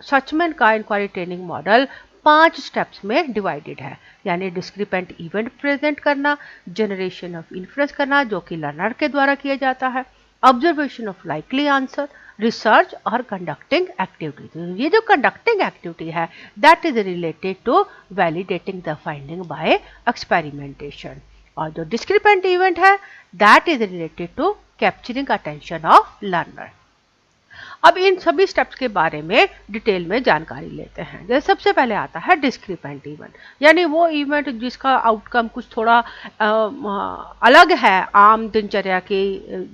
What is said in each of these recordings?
सचमैन का inquiry training model 5 steps में divided है, यानी डिस्क्रिपेंट इवेंट प्रेजेंट करना, जनरेशन ऑफ इन्फ्रेंस करना जो कि लर्नर के द्वारा किया जाता है, observation of likely answer, research और कंडक्टिंग एक्टिविटी। ये जो कंडक्टिंग एक्टिविटी है that is related to validating the finding by experimentation, और जो डिस्क्रिपेंट इवेंट है that is related to capturing attention of learner. अब इन सभी स्टेप्स के बारे में डिटेल में जानकारी लेते हैं। जैसे सबसे पहले आता है डिस्क्रिपेंट इवेंट, यानी वो इवेंट जिसका आउटकम कुछ थोड़ा अलग है आम दिनचर्या की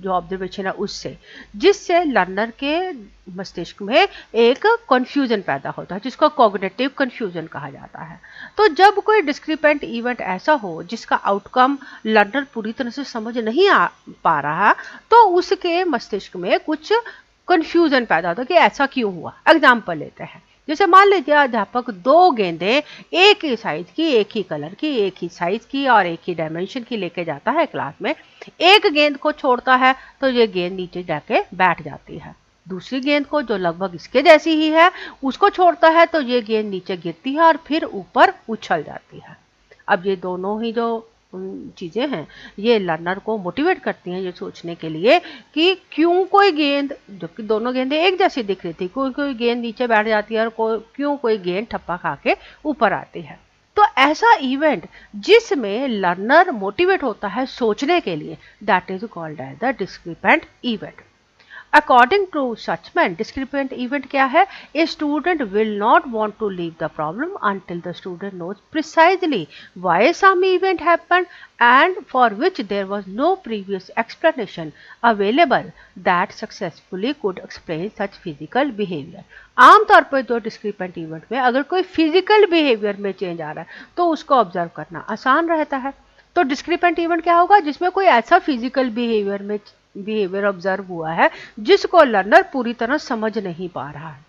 जो ऑब्जर्वेशन है उससे, जिससे लर्नर के मस्तिष्क में एक कंफ्यूजन पैदा होता है जिसको कॉग्निटिव कंफ्यूजन कहा जाता है। तो जब कोई डिस्क्रिपेंट इवेंट ऐसा हो जिसका आउटकम लर्नर पूरी तरह से समझ नहीं आ पा रहा, तो उसके मस्तिष्क में कुछ कंफ्यूजन पैदा होता है कि ऐसा क्यों हुआ। एग्जाम्पल लेते हैं, जैसे मान लीजिए अध्यापक 2 गेंदें एक ही साइज की, एक ही कलर की, एक ही साइज की और एक ही डायमेंशन की लेके जाता है क्लास में। एक गेंद को छोड़ता है तो ये गेंद नीचे जाके बैठ जाती है, दूसरी गेंद को जो लगभग इसके जैसी ही है उसको छोड़ता है तो ये गेंद नीचे गिरती है और फिर ऊपर उछल जाती है। अब ये दोनों ही जो चीज़ें हैं ये लर्नर को मोटिवेट करती हैं ये सोचने के लिए कि क्यों कोई गेंद, जबकि दोनों गेंदें एक जैसी दिख रही थी, कोई गेंद नीचे बैठ जाती है और क्यों कोई गेंद ठप्पा खा के ऊपर आती है। तो ऐसा इवेंट जिसमें लर्नर मोटिवेट होता है सोचने के लिए that is called as the discrepant event. According to Suchman, discrepant event क्या है? A student will not want to leave the problem until the student knows precisely why some event happened and for which there was no previous explanation available that successfully could explain such physical behavior. आमतौर पर जो discrepant event में अगर कोई physical behaviour में change आ रहा है तो उसको ऑब्जर्व करना आसान रहता है। तो डिस्क्रिपेंट इवेंट क्या होगा? जिसमें कोई ऐसा फिजिकल बिहेवियर ऑब्जर्व हुआ है जिसको लर्नर पूरी तरह समझ नहीं पा रहा है।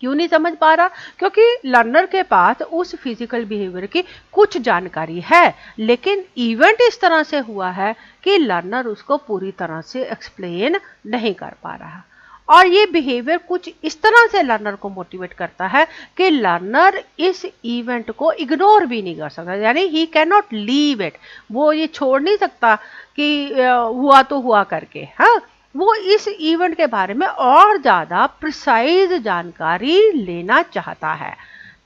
क्यों नहीं समझ पा रहा? क्योंकि लर्नर के पास उस फिजिकल बिहेवियर की कुछ जानकारी है लेकिन इवेंट इस तरह से हुआ है कि लर्नर उसको पूरी तरह से एक्सप्लेन नहीं कर पा रहा, और ये बिहेवियर कुछ इस तरह से लर्नर को मोटिवेट करता है कि लर्नर इस इवेंट को इग्नोर भी नहीं कर सकता, यानी he can not leave it. वो ये छोड़ नहीं सकता कि हुआ तो हुआ करके, हाँ, वो इस इवेंट के बारे में और ज़्यादा प्रिसाइज जानकारी लेना चाहता है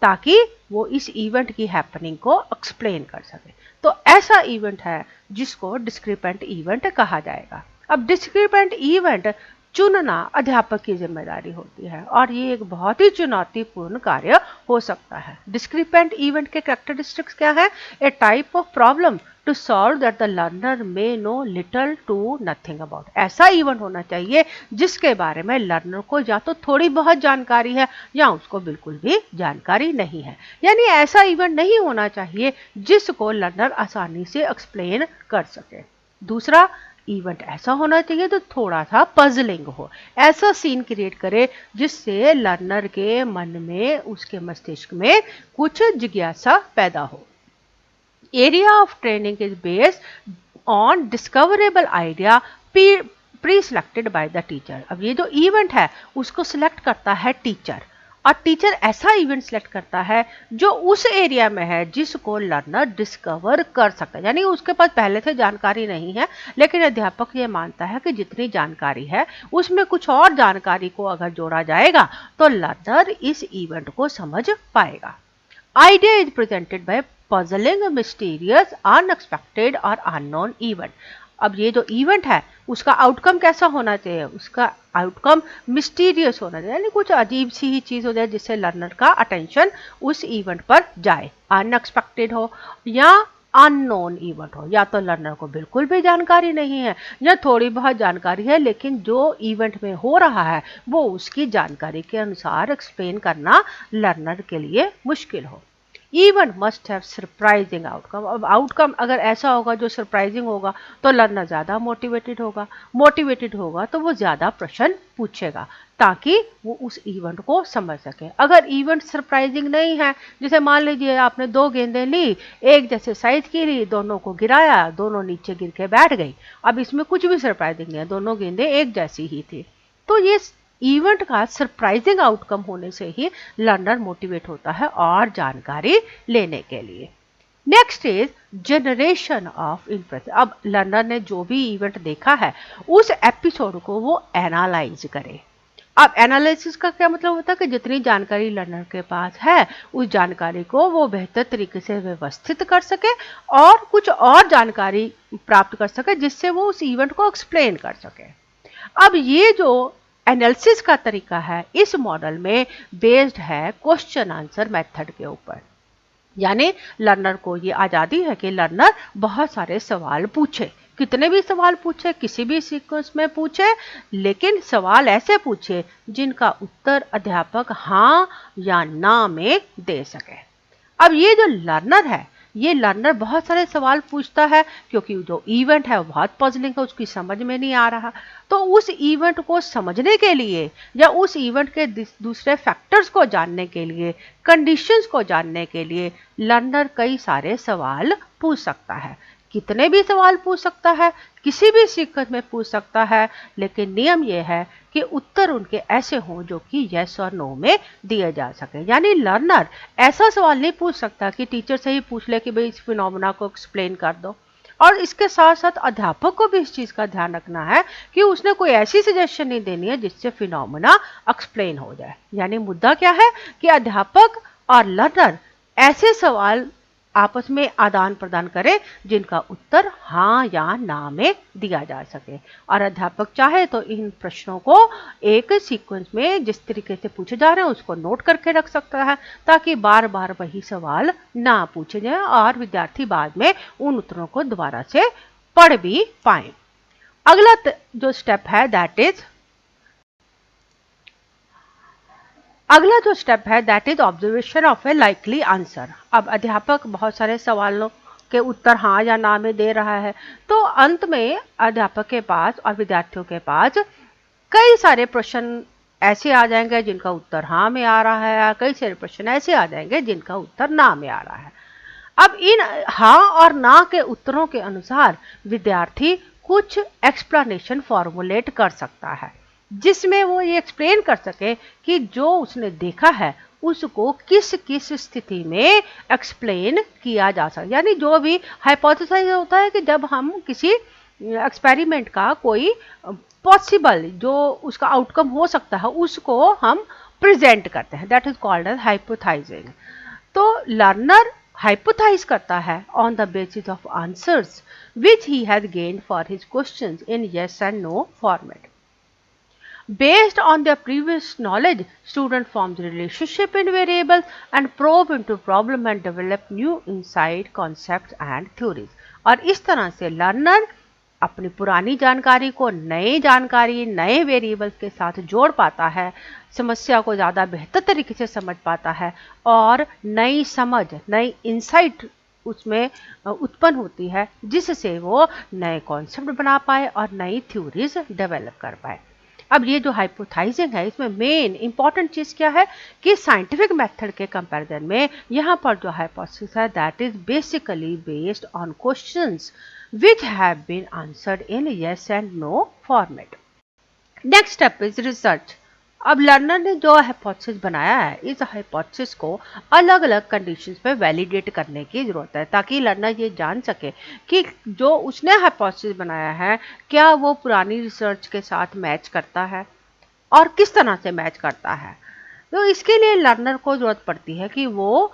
ताकि वो इस इवेंट की हैपनिंग को एक्सप्लेन कर सके। तो ऐसा इवेंट है जिसको डिस्क्रिपेंट इवेंट कहा जाएगा। अब डिस्क्रिपेंट इवेंट चुनना अध्यापक की जिम्मेदारी होती है और ये एक बहुत ही चुनौतीपूर्ण कार्य हो सकता है। डिस्क्रिपेंट इवेंट के कैरेक्टरिस्टिक्स क्या है? A type of problem to solve that the learner may know little to nothing about. ऐसा इवेंट होना चाहिए जिसके बारे में लर्नर को या तो थोड़ी बहुत जानकारी है या उसको बिल्कुल भी जानकारी नहीं है, यानी ऐसा इवेंट नहीं होना चाहिए जिसको लर्नर आसानी से एक्सप्लेन कर सके। दूसरा, इवेंट ऐसा होना चाहिए तो थोड़ा सा पजलिंग हो, ऐसा सीन क्रिएट करे जिससे लर्नर के मन में, उसके मस्तिष्क में कुछ जिज्ञासा पैदा हो। Area of training is based on discoverable idea pre selected by the teacher. अब ये जो इवेंट है उसको सिलेक्ट करता है टीचर, और टीचर ऐसा इवेंट सेलेक्ट करता है जो उस एरिया में है जिसको लर्नर डिस्कवर कर सकता है, यानी उसके पास पहले से जानकारी नहीं है लेकिन अध्यापक ये मानता है कि जितनी जानकारी है उसमें कुछ और जानकारी को अगर जोड़ा जाएगा तो लर्नर इस इवेंट को समझ पाएगा। Idea is presented by puzzling, mysterious, unexpected और अननोन इवेंट। अब ये जो इवेंट है उसका आउटकम कैसा होना चाहिए? उसका आउटकम मिस्टीरियस होना चाहिए, यानी कुछ अजीब सी ही चीज़ हो जाए जिससे लर्नर का अटेंशन उस इवेंट पर जाए। अनएक्सपेक्टेड हो या अननोन इवेंट हो, या तो लर्नर को बिल्कुल भी जानकारी नहीं है या थोड़ी बहुत जानकारी है लेकिन जो इवेंट में हो रहा है वो उसकी जानकारी के अनुसार एक्सप्लेन करना लर्नर के लिए मुश्किल हो। Event must have surprising outcome. अब आउटकम अगर ऐसा होगा जो सरप्राइजिंग होगा तो लर्नर ज़्यादा मोटिवेटेड होगा तो वो ज़्यादा प्रश्न पूछेगा ताकि वो उस इवेंट को समझ सके। अगर इवेंट सरप्राइजिंग नहीं है, जैसे मान लीजिए आपने 2 गेंदें ली, एक जैसे साइज की ली, दोनों को गिराया, दोनों नीचे गिर के बैठ गई, अब इसमें कुछ भी सरप्राइजिंग नहीं है, दोनों गेंदें एक जैसी ही थी, तो ये इवेंट का सरप्राइजिंग आउटकम होने से ही लर्नर मोटिवेट होता है और जानकारी लेने के लिए। Next is generation of inference. अब लर्नर ने जो भी इवेंट देखा है उस एपिसोड को वो एनालाइज करे। अब एनालिसिस का क्या मतलब होता है कि जितनी जानकारी लर्नर के पास है उस जानकारी को वो बेहतर तरीके से व्यवस्थित कर सके और कुछ और जानकारी प्राप्त कर सके जिससे वो उस इवेंट को एक्सप्लेन कर सके। अब ये जो एनालिसिस का तरीका है इस मॉडल में बेस्ड है क्वेश्चन आंसर मेथड के ऊपर। यानी लर्नर को ये आज़ादी है कि लर्नर बहुत सारे सवाल पूछे, कितने भी सवाल पूछे, किसी भी सीक्वेंस में पूछे, लेकिन सवाल ऐसे पूछे जिनका उत्तर अध्यापक हाँ या ना में दे सके। अब ये जो लर्नर है ये लर्नर बहुत सारे सवाल पूछता है क्योंकि जो इवेंट है वो बहुत पजलिंग है, उसकी समझ में नहीं आ रहा। तो उस इवेंट को समझने के लिए या उस इवेंट के दूसरे फैक्टर्स को जानने के लिए, कंडीशंस को जानने के लिए लर्नर कई सारे सवाल पूछ सकता है। कितने भी सवाल पूछ सकता है, किसी भी सीक्वेंस में पूछ सकता है, लेकिन नियम यह है कि उत्तर उनके ऐसे हों जो कि यस और नो में दिए जा सके। यानी लर्नर ऐसा सवाल नहीं पूछ सकता कि टीचर से ही पूछ ले कि भाई इस फिनोमेना को एक्सप्लेन कर दो। और इसके साथ साथ अध्यापक को भी इस चीज़ का ध्यान रखना है कि उसने कोई ऐसी सजेशन नहीं देनी है जिससे फिनोमेना एक्सप्लेन हो जाए। यानी मुद्दा क्या है कि अध्यापक और लर्नर ऐसे सवाल आपस में आदान प्रदान करें जिनका उत्तर हाँ या ना में दिया जा सके। और अध्यापक चाहे तो इन प्रश्नों को एक सीक्वेंस में जिस तरीके से पूछे जा रहे हैं उसको नोट करके रख सकता है ताकि बार बार वही सवाल ना पूछे जाए और विद्यार्थी बाद में उन उत्तरों को दोबारा से पढ़ भी पाए। अगला जो स्टेप है that is observation of A likely answer. अब अध्यापक बहुत सारे सवालों के उत्तर हाँ या ना में दे रहा है, तो अंत में अध्यापक के पास और विद्यार्थियों के पास कई सारे प्रश्न ऐसे आ जाएंगे जिनका उत्तर हाँ में आ रहा है, कई सारे प्रश्न ऐसे आ जाएंगे जिनका उत्तर ना में आ रहा है। अब इन हाँ और ना के उत्तरों के अनुसार विद्यार्थी कुछ एक्सप्लेनेशन फॉर्मुलेट कर सकता है जिसमें वो ये एक्सप्लेन कर सके कि जो उसने देखा है उसको किस किस स्थिति में एक्सप्लेन किया जा सकता है। यानी जो भी हाइपोथेसाइज होता है कि जब हम किसी एक्सपेरिमेंट का कोई पॉसिबल जो उसका आउटकम हो सकता है उसको हम प्रेजेंट करते हैं, that is called as hypothesising. तो लर्नर हाइपोथाइज करता है on the basis of answers which he has gained for his questions in yes and no format. Based on their previous knowledge, student forms relationship in variables and probe into problem and develop new insight, concepts and theories. और इस तरह से learner अपनी पुरानी जानकारी को नई जानकारी, नए वेरिएबल्स के साथ जोड़ पाता है, समस्या को ज़्यादा बेहतर तरीके से समझ पाता है और नई समझ, नई इंसाइट उसमें उत्पन्न होती है जिससे वो नए कॉन्सेप्ट बना पाए और नई थ्योरीज डेवलप कर पाए। अब ये जो हाइपोथाइजिंग है इसमें मेन इंपॉर्टेंट चीज़ क्या है कि साइंटिफिक मेथड के कंपैरिजन में यहाँ पर जो हाइपोथेसिस है that is basically based on questions which have been answered in yes and no format. Next step is research. अब लर्नर ने जो हाइपोथेसिस बनाया है इस हाइपोथेसिस को अलग अलग कंडीशंस पे वैलिडेट करने की ज़रूरत है ताकि लर्नर ये जान सके कि जो उसने हाइपोथेसिस बनाया है क्या वो पुरानी रिसर्च के साथ मैच करता है और किस तरह से मैच करता है। तो इसके लिए लर्नर को ज़रूरत पड़ती है कि वो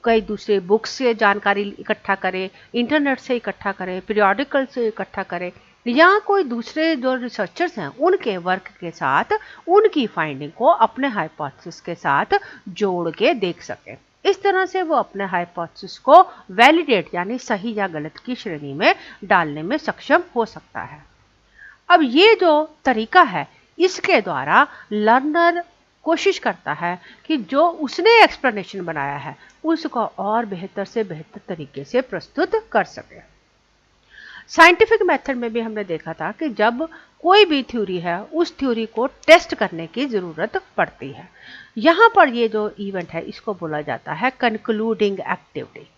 कई दूसरे बुक्स से जानकारी इकट्ठा करे, इंटरनेट से इकट्ठा करे, पीरियोडिकल से इकट्ठा करे या कोई दूसरे जो रिसर्चर्स हैं उनके वर्क के साथ उनकी फाइंडिंग को अपने हाइपोथेसिस के साथ जोड़ के देख सके। इस तरह से वो अपने हाइपोथेसिस को वैलिडेट यानी सही या गलत की श्रेणी में डालने में सक्षम हो सकता है। अब ये जो तरीका है इसके द्वारा लर्नर कोशिश करता है कि जो उसने एक्सप्लेनेशन बनाया है उसको और बेहतर से बेहतर तरीके से प्रस्तुत कर सके। साइंटिफिक मेथड में भी हमने देखा था कि जब कोई भी थ्योरी है उस थ्योरी को टेस्ट करने की ज़रूरत पड़ती है। यहाँ पर ये जो इवेंट है इसको बोला जाता है कंक्लूडिंग एक्टिविटी।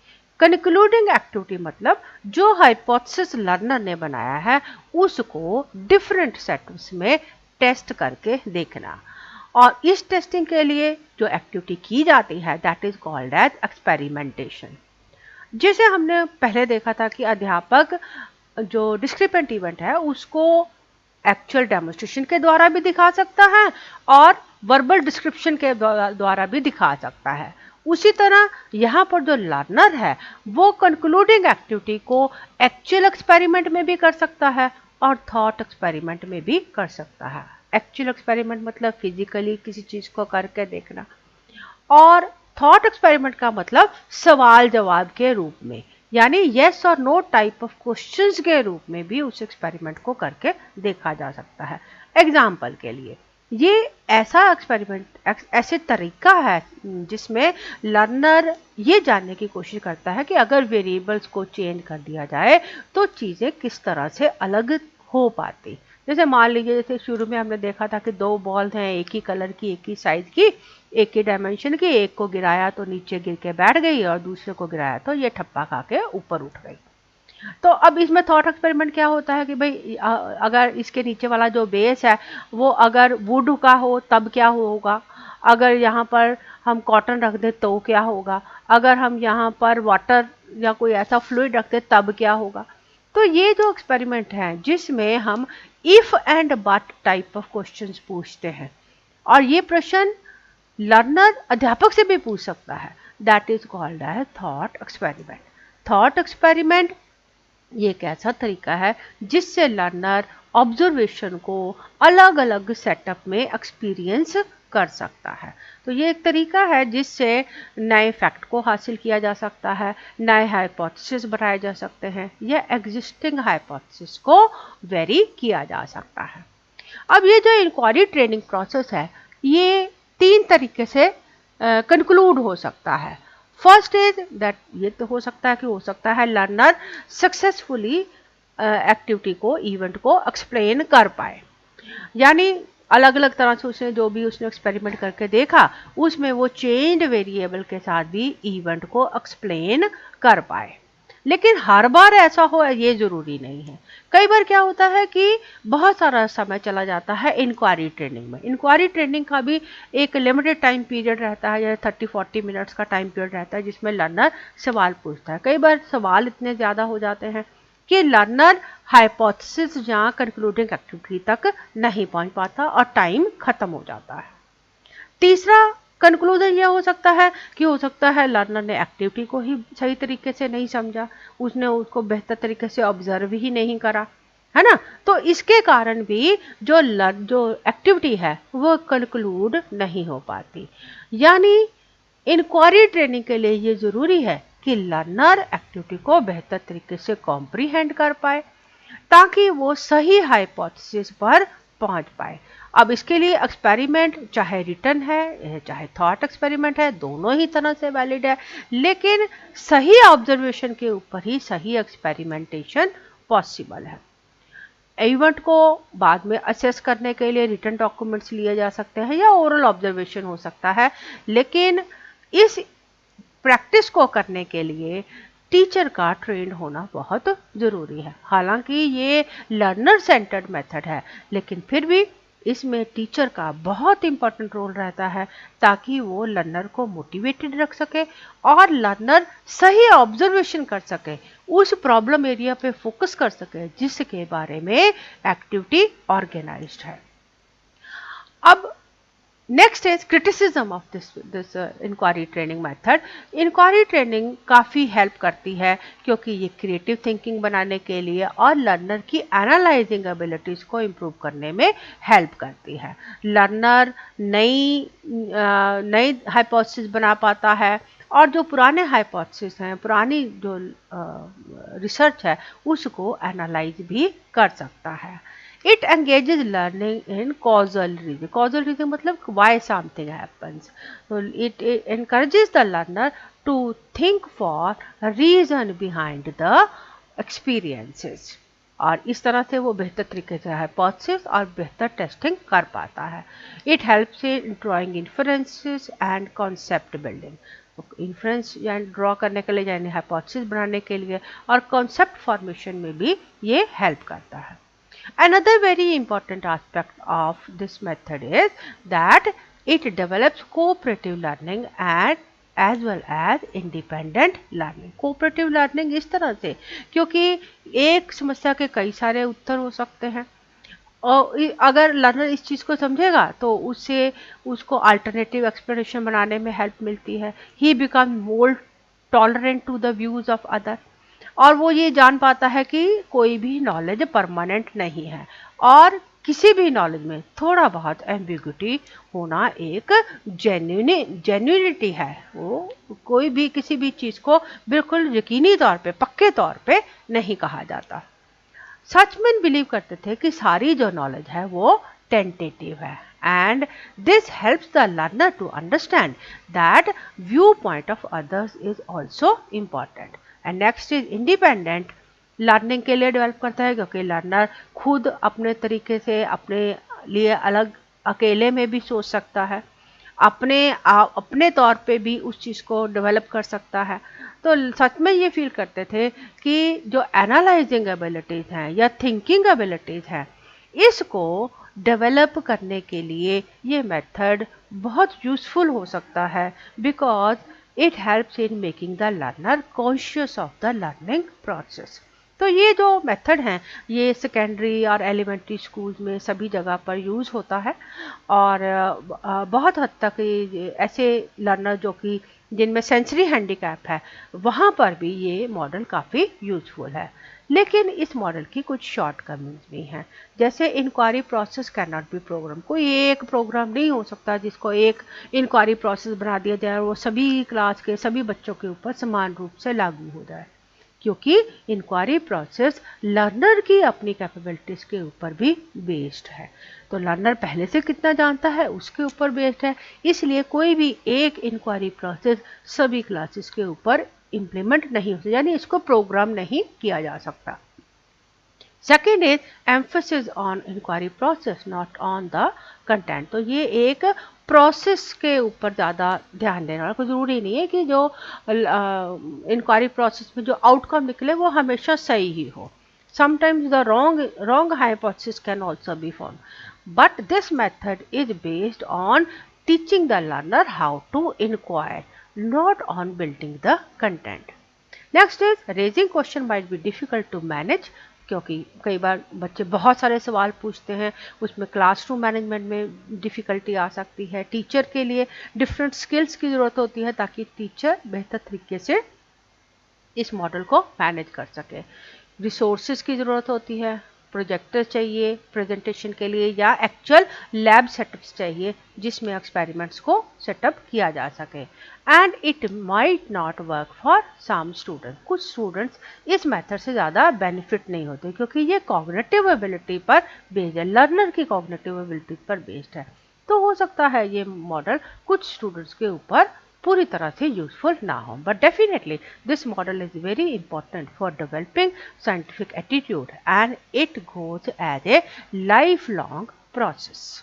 कंक्लूडिंग एक्टिविटी मतलब जो हाइपोथेसिस लर्नर ने बनाया है उसको डिफरेंट सेट्स में टेस्ट करके देखना। और इस टेस्टिंग के लिए जो एक्टिविटी की जाती है that is called as experimentation. जैसे हमने पहले देखा था कि अध्यापक जो डिस्क्रिपेंट इवेंट है उसको एक्चुअल डेमोन्स्ट्रेशन के द्वारा भी दिखा सकता है और वर्बल डिस्क्रिप्शन के द्वारा भी दिखा सकता है। उसी तरह यहाँ पर जो लर्नर है वो कंक्लूडिंग एक्टिविटी को एक्चुअल एक्सपेरिमेंट में भी कर सकता है और थॉट एक्सपेरिमेंट में भी कर सकता है। एक्चुअल एक्सपेरिमेंट मतलब फिजिकली किसी चीज को करके देखना, और थॉट एक्सपेरिमेंट का मतलब सवाल जवाब के रूप में, यानी यस और नो टाइप ऑफ क्वेश्चंस के रूप में भी उस एक्सपेरिमेंट को करके देखा जा सकता है। एग्जाम्पल के लिए ये ऐसा एक्सपेरिमेंट ऐसे तरीका है जिसमें लर्नर ये जानने की कोशिश करता है कि अगर वेरिएबल्स को चेंज कर दिया जाए तो चीज़ें किस तरह से अलग हो पाती। जैसे मान लीजिए, जैसे शुरू में हमने देखा था कि दो बॉल हैं एक ही कलर की, एक ही साइज की, एक ही डायमेंशन की, एक को गिराया तो नीचे गिर के बैठ गई और दूसरे को गिराया तो ये ठप्पा खा के ऊपर उठ गई। तो अब इसमें थॉट एक्सपेरिमेंट क्या होता है कि भाई अगर इसके नीचे वाला जो बेस है वो अगर वुड का हो तब क्या होगा, अगर यहाँ पर हम कॉटन रख दें तो क्या होगा, अगर हम यहाँ पर वाटर या कोई ऐसा फ्लूइड रख दें तब क्या होगा। तो ये जो एक्सपेरिमेंट है जिसमें हम if and but type of questions पूछते हैं, और ये प्रश्न लर्नर अध्यापक से भी पूछ सकता है, दैट इज कॉल्ड है थॉट एक्सपेरिमेंट। थॉट एक्सपेरिमेंट ये एक ऐसा तरीका है जिससे लर्नर ऑब्जर्वेशन को अलग अलग सेटअप में एक्सपीरियंस कर सकता है। तो ये एक तरीका है जिससे नए फैक्ट को हासिल किया जा सकता है, नए हाइपोथेसिस बनाए जा सकते हैं या एग्जिस्टिंग हाइपोथेसिस को वेरी किया जा सकता है। अब ये जो इंक्वायरी ट्रेनिंग प्रोसेस है ये 3 तरीके से कंक्लूड हो सकता है। फर्स्ट इज दैट ये तो हो सकता है लर्नर सक्सेसफुली एक्टिविटी को इवेंट को एक्सप्लेन कर पाए, यानी अलग अलग तरह से उसने एक्सपेरिमेंट करके देखा उसमें वो चेंज्ड वेरिएबल के साथ भी इवेंट को एक्सप्लेन कर पाए। लेकिन हर बार ऐसा हो ये जरूरी नहीं है। कई बार क्या होता है कि बहुत सारा समय चला जाता है इंक्वायरी ट्रेनिंग में। इंक्वायरी ट्रेनिंग का भी एक लिमिटेड टाइम पीरियड रहता है, जैसे 30-40 मिनट्स का टाइम पीरियड रहता है जिसमें लर्नर सवाल पूछता है। कई बार सवाल इतने ज़्यादा हो जाते हैं कि लर्नर हाइपोथेसिस या कंक्लूडिंग एक्टिविटी तक नहीं पहुंच पाता और टाइम खत्म हो जाता है। तीसरा कंक्लूजन यह हो सकता है कि लर्नर ने एक्टिविटी को ही सही तरीके से नहीं समझा, उसने उसको बेहतर तरीके से ऑब्जर्व ही नहीं करा, है ना। तो इसके कारण भी जो एक्टिविटी है वो कंक्लूड नहीं हो पाती। यानी इंक्वायरी ट्रेनिंग के लिए ये जरूरी है कि लर्नर एक्टिविटी को बेहतर तरीके से कॉम्प्रीहेंड कर पाए ताकि वो सही हाइपोथेसिस पर पहुंच पाए। अब इसके लिए एक्सपेरिमेंट चाहे रिटन है चाहे थॉट एक्सपेरिमेंट है, दोनों ही तरह से वैलिड है, लेकिन सही ऑब्जर्वेशन के ऊपर ही सही एक्सपेरिमेंटेशन पॉसिबल है। इवेंट को बाद में असेस करने के लिए रिटन डॉक्यूमेंट्स लिए जा सकते हैं या ओरल ऑब्जर्वेशन हो सकता है, लेकिन इस प्रैक्टिस को करने के लिए टीचर का ट्रेंड होना बहुत ज़रूरी है। हालांकि ये लर्नर सेंटर्ड मेथड है, लेकिन फिर भी इसमें टीचर का बहुत इंपॉर्टेंट रोल रहता है ताकि वो लर्नर को मोटिवेटेड रख सके और लर्नर सही ऑब्जर्वेशन कर सके, उस प्रॉब्लम एरिया पे फोकस कर सके जिसके बारे में एक्टिविटी ऑर्गेनाइज्ड है। अब next is criticism of this inquiry training method. Inquiry training काफ़ी हेल्प करती है क्योंकि ये क्रिएटिव थिंकिंग बनाने के लिए और लर्नर की एनालाइजिंग एबिलिटीज़ को इम्प्रूव करने में हेल्प करती है। लर्नर नई हाइपोथेसिस बना पाता है और जो पुराने हाइपोथेसिस हैं, पुरानी जो रिसर्च है उसको एनालाइज भी कर सकता है। It engages learning in causal reasoning. Causal reasoning मतलब why something happens. So it encourages the learner to think for a reason behind the experiences. और इस तरह से वो बेहतर तरीके से हाइपोथेसिस और बेहतर टेस्टिंग कर पाता है। It helps in drawing inferences and concept building. Inference यानी ड्रॉ करने के लिए यानी हाइपोथेसिस बनाने के लिए और कॉन्सेप्ट फॉर्मेशन में भी ये हेल्प करता है। Another very important aspect of this method is that it develops cooperative learning and as well as independent learning. cooperative learning इस तरह से, क्योंकि एक समस्या के कई सारे उत्तर हो सकते हैं और अगर लर्नर इस चीज़ को समझेगा तो उससे उसको अल्टरनेटिव एक्सप्लेनेशन बनाने में हेल्प मिलती है. He become more tolerant to the views of other, और वो ये जान पाता है कि कोई भी नॉलेज परमानेंट नहीं है और किसी भी नॉलेज में थोड़ा बहुत एम्बिग्यूटी होना एक जेन्युइनिटी है. वो कोई भी किसी भी चीज़ को बिल्कुल यकीनी तौर पे पक्के तौर पे नहीं कहा जाता. सचमैन बिलीव करते थे कि सारी जो नॉलेज है वो टेंटेटिव है and this helps the learner to understand that view point of others is also important. And next is independent learning के लिए डेवलप करता है, क्योंकि लर्नर खुद अपने तरीके से अपने लिए अलग अकेले में भी सोच सकता है, अपने तौर पे भी उस चीज़ को डेवलप कर सकता है. तो सच में ये फील करते थे कि जो एनालाइजिंग एबिलिटीज़ हैं या थिंकिंग एबिलिटीज़ हैं, इसको डेवलप करने के लिए ये मेथड बहुत यूज़फुल हो सकता है, because it helps in making the learner conscious of the learning process. तो ये जो मेथड हैं ये सेकेंडरी और एलिमेंट्री स्कूल्स में सभी जगह पर यूज़ होता है और बहुत हद तक ऐसे लर्नर जो कि जिनमें सेंसरी हैंडीकैप है वहाँ पर भी ये मॉडल काफ़ी यूज़फुल है. लेकिन इस मॉडल की कुछ शॉर्टकमिंग्स भी हैं, जैसे inquiry process can not be program. कोई एक प्रोग्राम नहीं हो सकता जिसको एक इंक्वायरी प्रोसेस बना दिया जाए और वो सभी क्लास के सभी बच्चों के ऊपर समान रूप से लागू हो जाए, क्योंकि इंक्वायरी प्रोसेस लर्नर की अपनी कैपेबिलिटीज़ के ऊपर भी बेस्ड है. तो लर्नर पहले से कितना जानता है उसके ऊपर बेस्ड है, इसलिए कोई भी एक इंक्वायरी प्रोसेस सभी क्लासेस के ऊपर इम्प्लीमेंट नहीं हो सकता, यानी इसको प्रोग्राम नहीं किया जा सकता. Second is emphasis on inquiry process not on the content. तो ये एक प्रोसेस के ऊपर ज़्यादा ध्यान देना है. कोई ज़रूरी नहीं है कि जो इंक्वायरी प्रोसेस में जो आउटकम निकले वो हमेशा सही ही हो. Sometimes the wrong hypothesis can also be found, but this method is based on teaching the learner how to inquire, not on building the content. Next is raising question might be difficult to manage, क्योंकि कई बार बच्चे बहुत सारे सवाल पूछते हैं, उसमें classroom management में डिफ़िकल्टी आ सकती है. टीचर के लिए डिफरेंट स्किल्स की ज़रूरत होती है ताकि टीचर बेहतर तरीके से इस मॉडल को मैनेज कर सके. रिसोर्सेज की ज़रूरत होती है, प्रोजेक्टर चाहिए प्रेजेंटेशन के लिए या एक्चुअल लैब सेटअप्स चाहिए जिसमें एक्सपेरिमेंट्स को सेटअप किया जा सके. And it might not work for some students. कुछ स्टूडेंट्स इस मेथड से ज़्यादा बेनिफिट नहीं होते क्योंकि ये कॉग्निटिव एबिलिटी पर बेस्ड है, लर्नर की कॉग्निटिव एबिलिटी पर बेस्ड है. तो हो सकता है ये मॉडल कुछ स्टूडेंट्स के ऊपर पूरी तरह से यूजफुल ना हो, but definitely this model is very important for developing scientific attitude and it goes as a life long process.